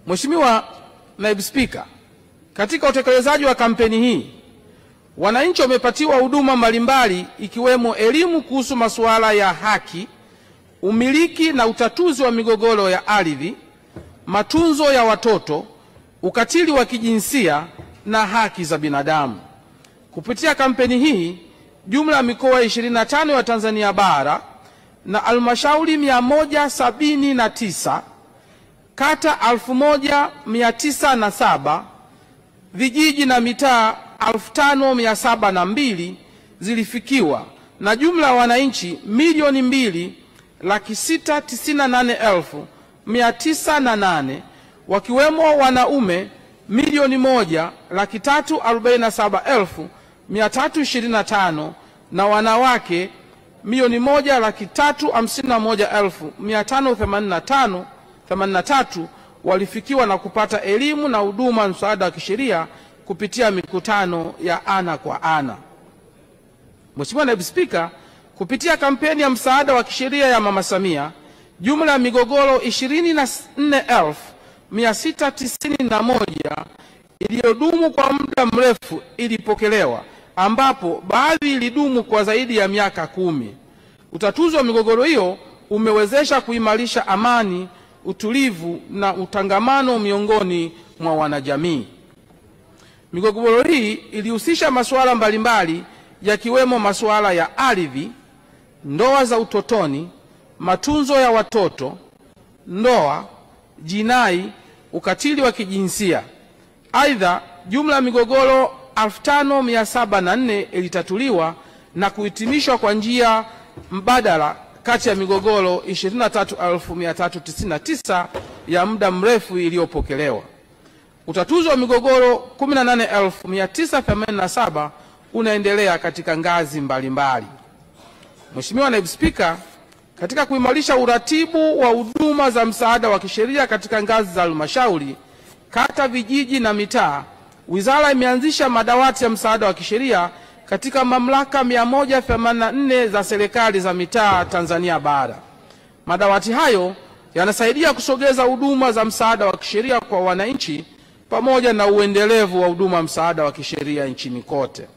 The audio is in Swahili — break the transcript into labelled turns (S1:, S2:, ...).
S1: Mheshimiwa Naibu Spika, katika utekelezaji wa kampeni hii, wananchi wamepatiwa huduma mbalimbali ikiwemo elimu kuhusu masuala ya haki, umiliki na utatuzi wa migogoro ya ardhi, matunzo ya watoto, ukatili wa kijinsia na haki za binadamu. Kupitia kampeni hii, jumla ya mikoa 25 ya Tanzania bara na halmashauri 179, kata 1907, vijiji na mitaa 5702 zilifikiwa na jumla ya wananchi 2,698,908, wakiwemo wanaume 1,347,325 na wanawake 1,351,583 walifikiwa na kupata elimu na huduma msaada wa kisheria kupitia mikutano ya ana kwa ana. Mheshimiwa Naibu Spika, kupitia kampeni ya msaada wa kisheria ya Mama Samia, jumla ya migogoro 24,691 iliyodumu kwa muda mrefu ilipokelewa, ambapo baadhi ilidumu kwa zaidi ya miaka 10. Utatuzi wa migogoro hiyo umewezesha kuimarisha amani, utulivu na utangamano miongoni mwa wanajamii. Migogoro hii ilihusisha masuala mbalimbali yakiwemo masuala ya ardhi, ndoa za utotoni, matunzo ya watoto, ndoa, jinai, ukatili wa kijinsia. Aidha, jumla ya migogoro 5704 ilitatuliwa na kuhitimishwa kwa njia mbadala kati ya migogoro 23,399 ya muda mrefu iliyopokelewa. Utatuzi wa migogoro 18,987 unaendelea katika ngazi mbalimbali. Mheshimiwa Naibu Spika, katika kuimarisha uratibu wa huduma za msaada wa kisheria katika ngazi za halmashauri, kata, vijiji na mitaa, Wizara imeanzisha madawati ya msaada wa kisheria katika mamlaka 184 za serikali za mitaa Tanzania bara. Madawati hayo yanasaidia kusogeza huduma za msaada wa kisheria kwa wananchi pamoja na uendelevu wa huduma msaada wa kisheria nchini kote.